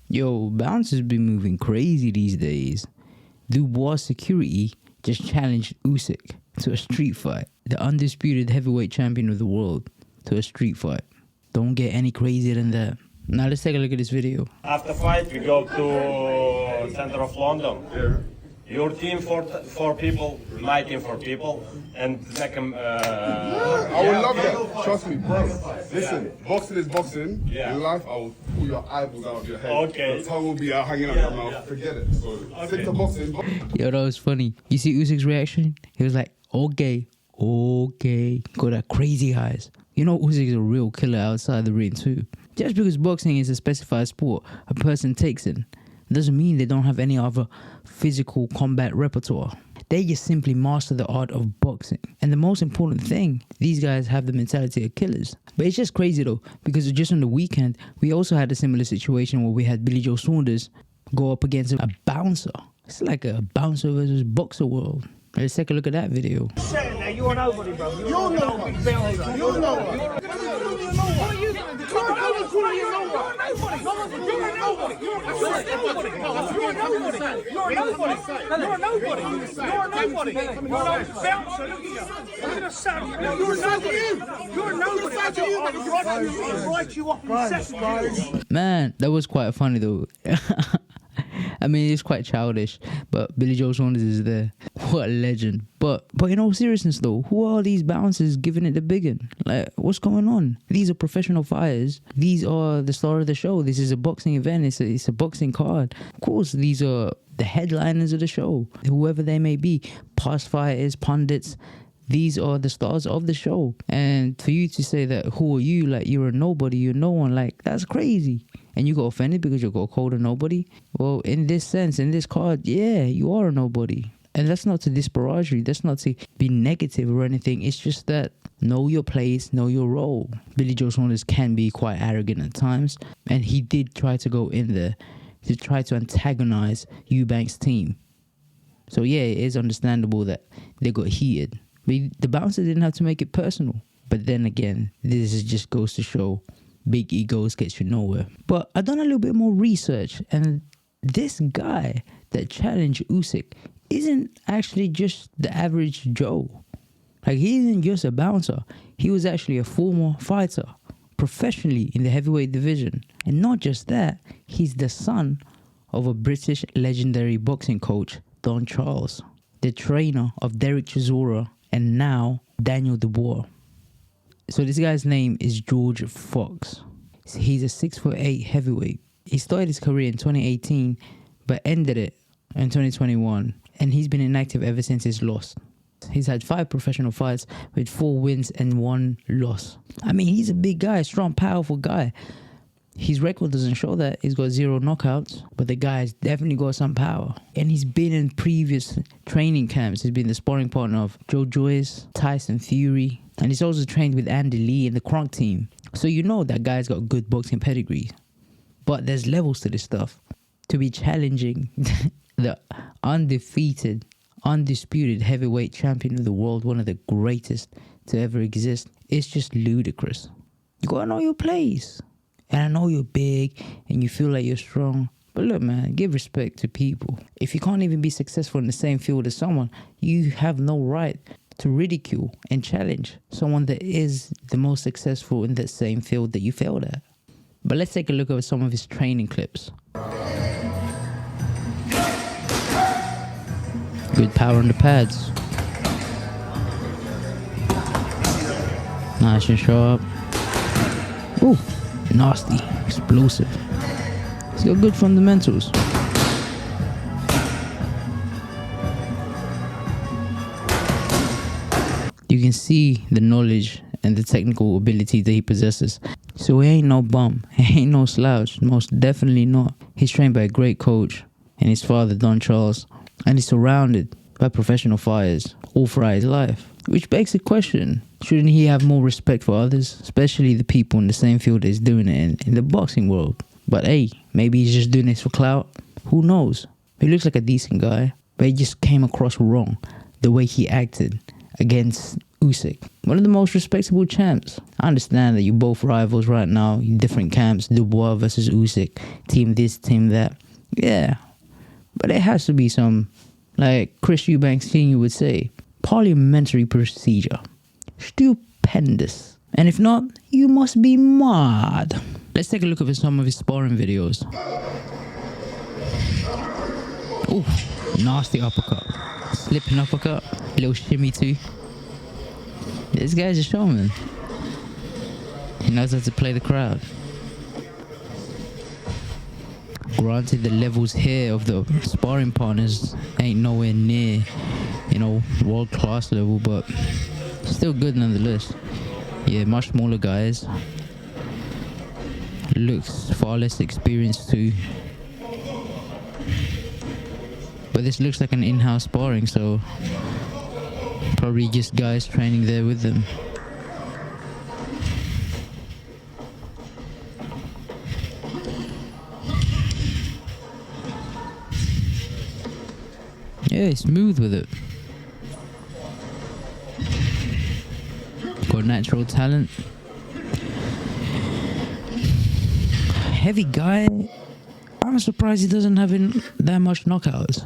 Yo, bouncers be moving crazy these days. Dubois security just challenged Usyk to a street fight. The undisputed heavyweight champion of the world to a street fight. Don't get any crazier than that. Now let's take a look at this video. After fight, we go to center of London. Yeah. Your team four people, my team 4 people, and second. I would love that. Trust me, bro. Listen, boxing is boxing. Yeah. In life, I will pull your eyeballs out of your head. Okay. Your tongue will be out hanging out your mouth. Forget it. So stick to boxing. Yo, that was funny. You see Usyk's reaction? He was like, okay. Got that crazy eyes. You know Usyk is a real killer outside the ring too. Just because boxing is a specified sport a person takes in doesn't mean they don't have any other physical combat repertoire. They just simply master the art of boxing. And the most important thing, these guys have the mentality of killers. But it's just crazy though, because just on the weekend, we also had a similar situation where we had Billy Joe Saunders go up against a bouncer. It's like a bouncer versus boxer world. Let's take a look at that video. Now you're nobody, bro. You're nobody. You're nobody. What are you doing? You're nobody. You're nobody. You're nobody. You're nobody. You're nobody. You're nobody. You're nobody. You're bouncer. Look at the sound. You're nobody. You're nobody. I'll write you off in a second. Man, that was quite funny though. I mean, it's quite childish, but Billy Joe Saunders is there. What a legend. But in all seriousness though, who are these bouncers giving it the biggin? Like, what's going on? These are professional fighters. These are the star of the show. This is a boxing event. It's a boxing card. Of course, these are the headliners of the show. Whoever they may be, past fighters, pundits, these are the stars of the show. And for you to say that, who are you? Like, you're a nobody, you're no one. Like, that's crazy. And you got offended because you got called a nobody? Well, in this sense, in this card, yeah, you are a nobody. And that's not to disparage you. That's not to be negative or anything. It's just that know your place, know your role. Billy Joe Saunders can be quite arrogant at times. And he did try to go in there to try to antagonize Eubank's team. So yeah, it is understandable that they got heated. But the bouncer didn't have to make it personal. But then again, this just goes to show big egos gets you nowhere. But I done a little bit more research, and this guy that challenged Usyk isn't actually just the average Joe. Like, he isn't just a bouncer. He was actually a former fighter, professionally in the heavyweight division. And not just that, he's the son of a British legendary boxing coach, Don Charles, the trainer of Derek Chisora and now Daniel Dubois. So this guy's name is George Fox. He's a 6'8" heavyweight. He started his career in 2018, but ended it in 2021. And he's been inactive ever since his loss. He's had 5 professional fights with 4 wins and 1 loss. I mean, he's a big guy, strong, powerful guy. His record doesn't show that. He's got 0 knockouts, but the guy's definitely got some power. And he's been in previous training camps. He's been the sparring partner of Joe Joyce, Tyson Fury, and he's also trained with Andy Lee in the Kronk team. So you know that guy's got good boxing pedigree. But there's levels to this stuff. To be challenging the undefeated, undisputed heavyweight champion of the world, one of the greatest to ever exist, it's just ludicrous. You gotta know your place. And I know you're big and you feel like you're strong. But look, man, give respect to people. If you can't even be successful in the same field as someone, you have no right to ridicule and challenge someone that is the most successful in that same field that you failed at. But let's take a look at some of his training clips. Good power on the pads. Nice and sharp. Ooh. Nasty, explosive. He's got good fundamentals. You can see the knowledge and the technical ability that he possesses. So he ain't no bum. He ain't no slouch. Most definitely not. He's trained by a great coach and his father, Don Charles. And he's surrounded by professional fighters all throughout his life. Which begs the question, shouldn't he have more respect for others, especially the people in the same field that he's doing it in the boxing world? But hey, maybe he's just doing this for clout. Who knows? He looks like a decent guy, but he just came across wrong. The way he acted against Usyk, one of the most respectable champs. I understand that you're both rivals right now, you're different camps, Dubois versus Usyk, team this, team that. Yeah, but there has to be some, like Chris Eubanks Sr. would say, parliamentary procedure. Stupendous. And if not, you must be mad. Let's take a look at some of his sparring videos. Ooh, nasty uppercut. Slipping uppercut, little shimmy too. This guy's a showman. He knows how to play the crowd. Granted, the levels here of the sparring partners ain't nowhere near, you know, world class level, but still good nonetheless. Yeah, much smaller guys. Looks far less experienced too. But this looks like an in-house sparring, so probably just guys training there with them. Yeah, smooth with it. Got natural talent. Heavy guy. I'm surprised he doesn't have that much knockouts.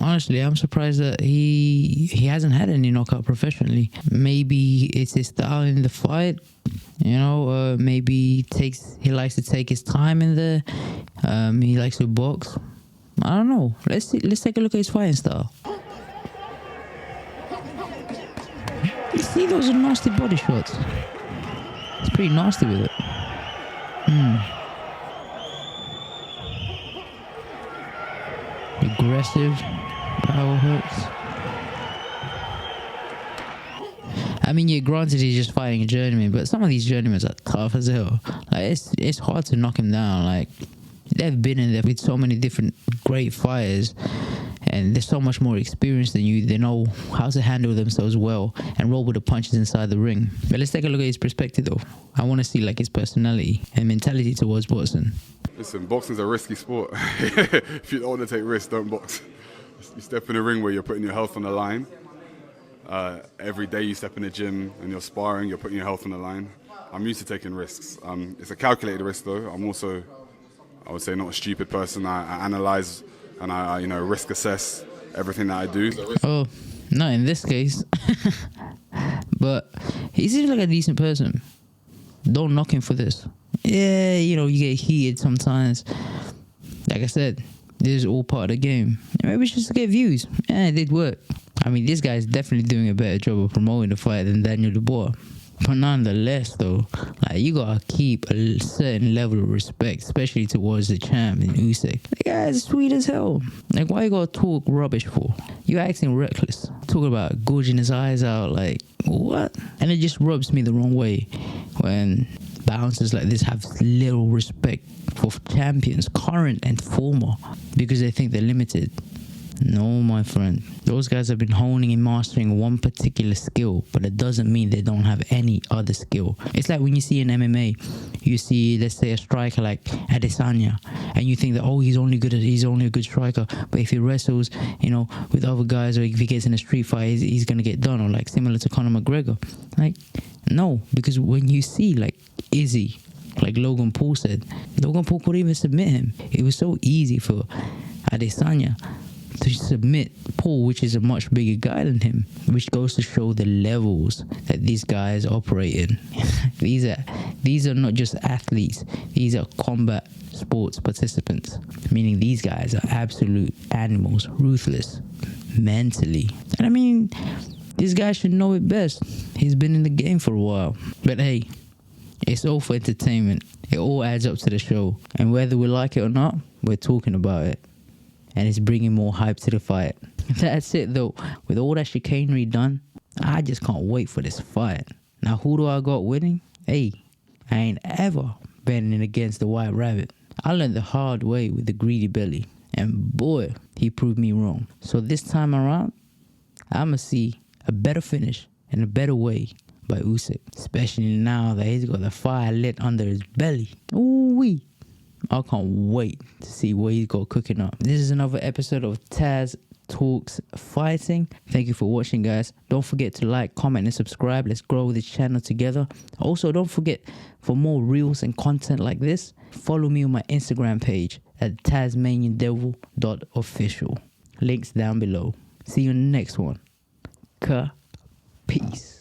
Honestly, I'm surprised that he hasn't had any knockout professionally. Maybe it's his style in the fight. You know, maybe he likes to take his time in there. He likes to box. I don't know. Let's take a look at his fighting style. You see, those are nasty body shots. It's pretty nasty with it. Aggressive power hooks. I mean, yeah, granted he's just fighting a journeyman, but some of these journeymans are tough as hell. Like, it's hard to knock him down. Like, they've been in there with so many different great fighters, and they're so much more experienced than you. They know how to handle themselves well and roll with the punches inside the ring. But let's take a look at his perspective though. I want to see like his personality and mentality towards boxing. Listen, boxing's a risky sport. If you don't want to take risks, don't box. You step in a ring where you're putting your health on the line. Every day you step in the gym and you're sparring, you're putting your health on the line. I'm used to taking risks. It's a calculated risk though. I'm also, I would say, not a stupid person. I analyze and I risk assess everything that I do. Oh, not in this case. But he seems like a decent person. Don't knock him for this. Yeah, you get heated sometimes. Like I said, this is all part of the game. Maybe it's just to get views. Yeah, it did work. I mean, this guy's definitely doing a better job of promoting the fight than Daniel Dubois. But nonetheless, though, like, you gotta keep a certain level of respect, especially towards the champ in Usyk. The guy's sweet as hell. Like, why you gotta talk rubbish for? You're acting reckless. Talking about gouging his eyes out, like, what? And it just rubs me the wrong way when bouncers like this have little respect for champions, current and former, because they think they're limited. No, my friend. Those guys have been honing and mastering one particular skill, but it doesn't mean they don't have any other skill. It's like when you see in MMA, you see, let's say, a striker like Adesanya, and you think that, oh, he's only a good striker, but if he wrestles, with other guys, or if he gets in a street fight, he's gonna get done, or like similar to Conor McGregor. Like, no, because when you see like Izzy, like Logan Paul said, Logan Paul couldn't even submit him. It was so easy for Adesanya to submit Paul, which is a much bigger guy than him, which goes to show the levels that these guys operate in. These are not just athletes, these are combat sports participants, meaning these guys are absolute animals, ruthless mentally. And I mean, this guy should know it best. He's been in the game for a while. But hey, it's all for entertainment. It all adds up to the show, and whether we like it or not, we're talking about it. And it's bringing more hype to the fight. That's it though. With all that chicanery done, I just can't wait for this fight. Now, who do I got winning? Hey, I ain't ever betting against the White Rabbit. I learned the hard way with the greedy belly. And boy, he proved me wrong. So this time around, I'ma see a better finish and a better way by Usyk. Especially now that he's got the fire lit under his belly. Ooh-wee. I can't wait to see what he's got cooking up. This is another episode of Taz talks fighting. Thank you for watching, guys. Don't forget to like, comment and subscribe. Let's grow this channel together. Also, don't forget, for more reels and content like this, follow me on my Instagram page at TazmanianDevil.official. Links down below. See you in the next one. Peace.